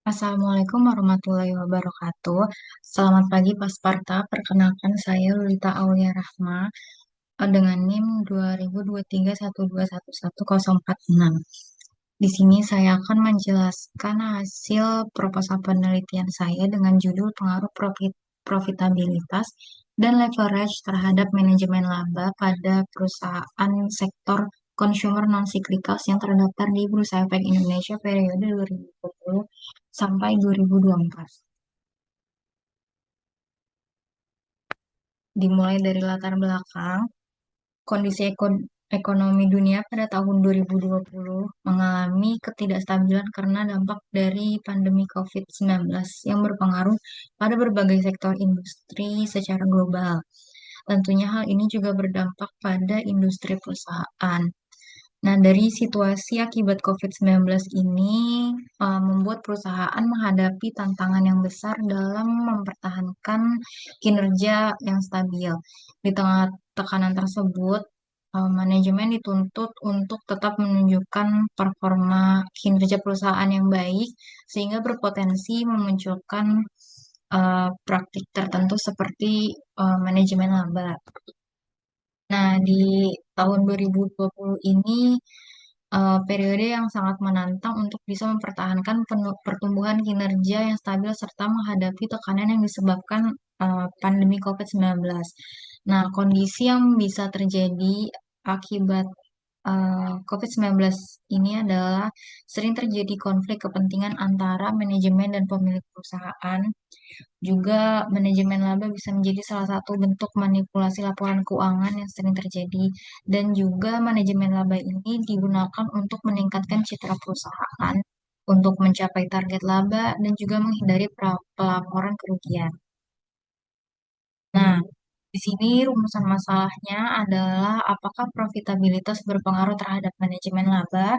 Assalamualaikum warahmatullahi wabarakatuh. Selamat pagi Pak Sparta. Perkenalkan saya Lulita Aulia Rahma dengan NIM 202312111046. Di sini saya akan menjelaskan hasil proposal penelitian saya dengan judul pengaruh profitabilitas dan leverage terhadap manajemen laba pada perusahaan sektor consumer non-cyclicals yang terdaftar di Bursa Efek Indonesia periode 2020 sampai 2024. Dimulai dari latar belakang, kondisi ekonomi dunia pada tahun 2020 mengalami ketidakstabilan karena dampak dari pandemi COVID-19 yang berpengaruh pada berbagai sektor industri secara global. Tentunya hal ini juga berdampak pada industri perusahaan. Nah, dari situasi akibat COVID-19 ini membuat perusahaan menghadapi tantangan yang besar dalam mempertahankan kinerja yang stabil. Di tengah tekanan tersebut, manajemen dituntut untuk tetap menunjukkan performa kinerja perusahaan yang baik sehingga berpotensi memunculkan praktik tertentu seperti manajemen laba. Nah, di tahun 2020 ini periode yang sangat menantang untuk bisa mempertahankan pertumbuhan kinerja yang stabil serta menghadapi tekanan yang disebabkan pandemi COVID-19. Nah, kondisi yang bisa terjadi akibat COVID-19 ini adalah sering terjadi konflik kepentingan antara manajemen dan pemilik perusahaan. Juga manajemen laba bisa menjadi salah satu bentuk manipulasi laporan keuangan yang sering terjadi. Dan juga manajemen laba ini digunakan untuk meningkatkan citra perusahaan, untuk mencapai target laba, dan juga menghindari pelaporan kerugian. Nah, di sini rumusan masalahnya adalah apakah profitabilitas berpengaruh terhadap manajemen laba,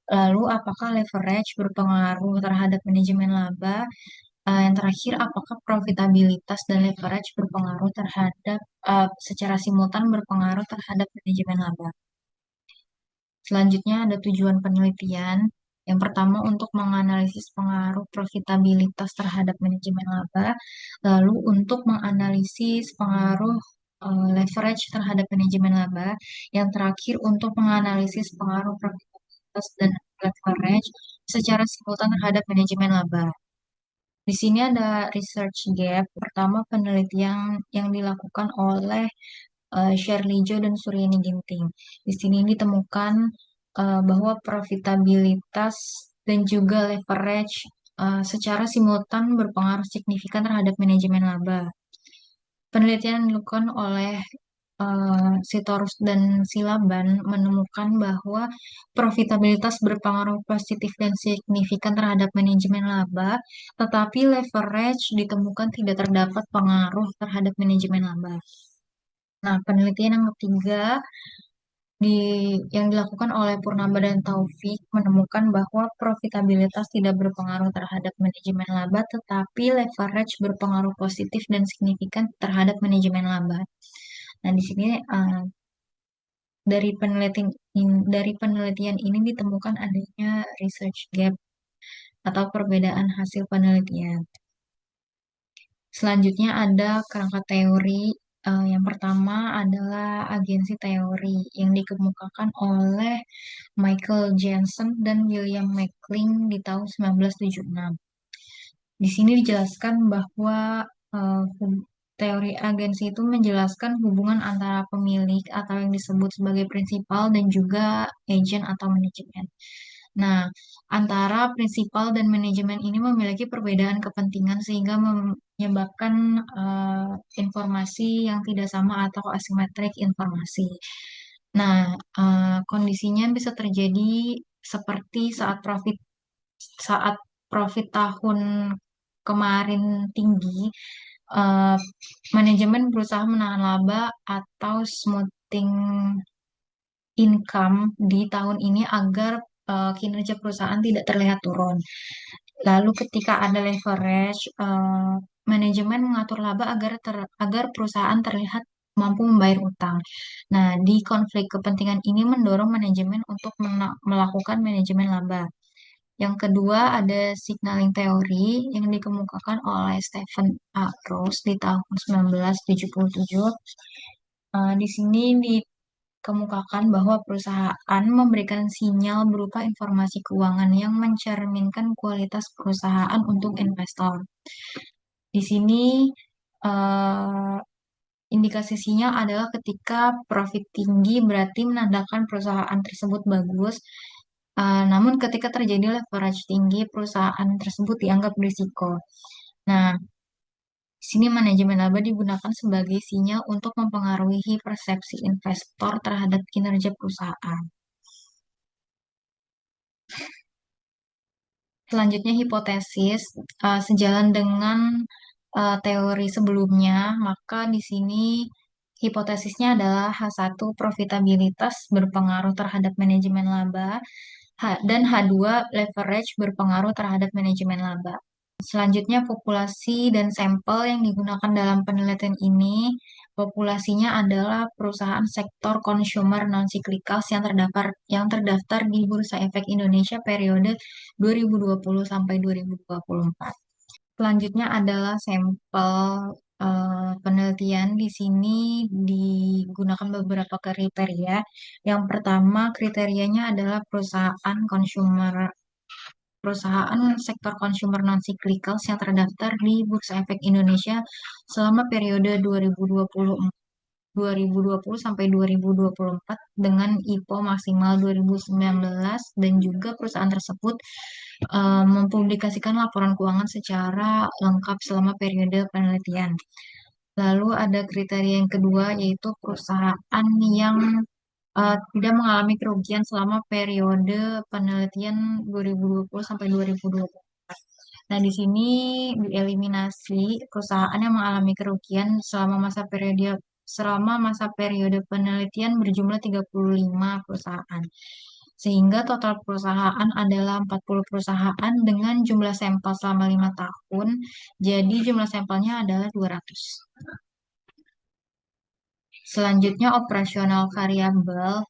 lalu apakah leverage berpengaruh terhadap manajemen laba, yang terakhir, apakah profitabilitas dan leverage berpengaruh terhadap secara simultan berpengaruh terhadap manajemen laba. Selanjutnya ada tujuan penelitian. Yang pertama untuk menganalisis pengaruh profitabilitas terhadap manajemen laba, lalu untuk menganalisis pengaruh leverage terhadap manajemen laba, yang terakhir untuk menganalisis pengaruh profitabilitas dan leverage secara simultan terhadap manajemen laba. Di sini ada research gap. Pertama, penelitian yang dilakukan oleh Shirley Zhou dan Suryani Ginting. Di sini ditemukan bahwa profitabilitas dan juga leverage secara simultan berpengaruh signifikan terhadap manajemen laba. Penelitian yang dilakukan oleh Sitorus dan Silaban menemukan bahwa profitabilitas berpengaruh positif dan signifikan terhadap manajemen laba, tetapi leverage ditemukan tidak terdapat pengaruh terhadap manajemen laba. Nah, penelitian yang ketiga di, yang dilakukan oleh Purnama dan Taufik menemukan bahwa profitabilitas tidak berpengaruh terhadap manajemen laba, tetapi leverage berpengaruh positif dan signifikan terhadap manajemen laba. Nah, di sini dari penelitian ini ditemukan adanya research gap atau perbedaan hasil penelitian. Selanjutnya ada kerangka teori. Yang pertama adalah agensi teori yang dikemukakan oleh Michael Jensen dan William McLean di tahun 1976. Di sini dijelaskan bahwa teori agensi itu menjelaskan hubungan antara pemilik atau yang disebut sebagai prinsipal dan juga agent atau manajemen. Nah, antara prinsipal dan manajemen ini memiliki perbedaan kepentingan sehingga menyebabkan informasi yang tidak sama atau asimetrik informasi. Nah, kondisinya bisa terjadi seperti saat profit tahun kemarin tinggi, eh, manajemen berusaha menahan laba atau smoothing income di tahun ini agar kinerja perusahaan tidak terlihat turun. Lalu ketika ada leverage, manajemen mengatur laba agar perusahaan terlihat mampu membayar utang. Nah, di konflik kepentingan ini mendorong manajemen untuk melakukan manajemen laba. Yang kedua ada signaling theory yang dikemukakan oleh Stephen A. Rose di tahun 1977. Di sini dikemukakan bahwa perusahaan memberikan sinyal berupa informasi keuangan yang mencerminkan kualitas perusahaan untuk investor. Di sini eh, indikasi sinyal adalah ketika profit tinggi berarti menandakan perusahaan tersebut bagus. Namun ketika terjadi leverage tinggi, perusahaan tersebut dianggap berisiko. Nah, di sini manajemen laba digunakan sebagai sinyal untuk mempengaruhi persepsi investor terhadap kinerja perusahaan. Selanjutnya hipotesis, sejalan dengan teori sebelumnya, maka di sini hipotesisnya adalah H1 profitabilitas berpengaruh terhadap manajemen laba, dan H2 leverage berpengaruh terhadap manajemen laba. Selanjutnya populasi dan sampel yang digunakan dalam penelitian ini, populasinya adalah perusahaan sektor consumer non-cyclical yang terdaftar di Bursa Efek Indonesia periode 2020 sampai 2024. Selanjutnya adalah sampel penelitian. Di sini digunakan beberapa kriteria. Yang pertama kriterianya adalah perusahaan sektor consumer non-cyclical yang terdaftar di Bursa Efek Indonesia selama periode 2020 sampai 2024 dengan IPO maksimal 2019, dan juga perusahaan tersebut mempublikasikan laporan keuangan secara lengkap selama periode penelitian. Lalu ada kriteria yang kedua yaitu perusahaan yang tidak mengalami kerugian selama periode penelitian 2020 sampai 2024. Nah, di sini dieliminasi perusahaan yang mengalami kerugian selama masa periode penelitian berjumlah 35 perusahaan. Sehingga total perusahaan adalah 40 perusahaan dengan jumlah sampel selama 5 tahun. Jadi jumlah sampelnya adalah 200. Selanjutnya operasional variabel.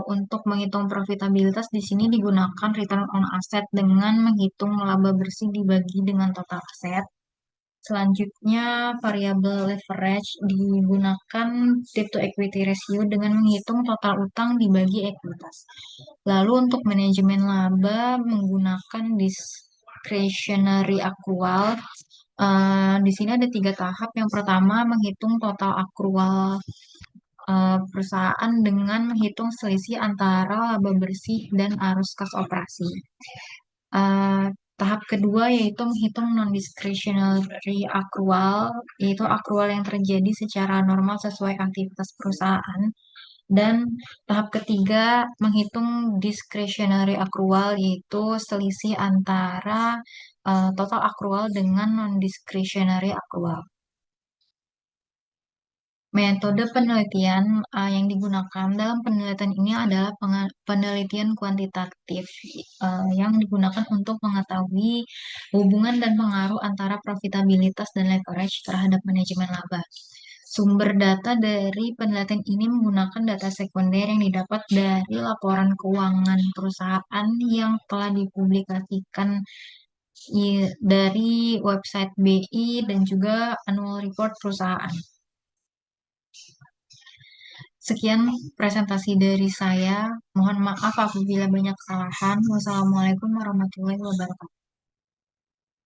Untuk menghitung profitabilitas di sini digunakan return on asset dengan menghitung laba bersih dibagi dengan total aset. Selanjutnya variabel leverage digunakan debt to equity ratio dengan menghitung total utang dibagi ekuitas. Lalu untuk manajemen laba menggunakan discretionary accrual. Di sini ada 3 tahap. Yang pertama menghitung total accrual perusahaan dengan menghitung selisih antara laba bersih dan arus kas operasi. Eh, Tahap kedua yaitu menghitung non-discretionary accrual, yaitu accrual yang terjadi secara normal sesuai aktivitas perusahaan. Dan tahap ketiga menghitung discretionary accrual, yaitu selisih antara total accrual dengan non-discretionary accrual. Metode penelitian yang digunakan dalam penelitian ini adalah penelitian kuantitatif yang digunakan untuk mengetahui hubungan dan pengaruh antara profitabilitas dan leverage terhadap manajemen laba. Sumber data dari penelitian ini menggunakan data sekunder yang didapat dari laporan keuangan perusahaan yang telah dipublikasikan dari website BI dan juga annual report perusahaan. Sekian presentasi dari saya. Mohon maaf apabila banyak kesalahan. Wassalamualaikum warahmatullahi wabarakatuh.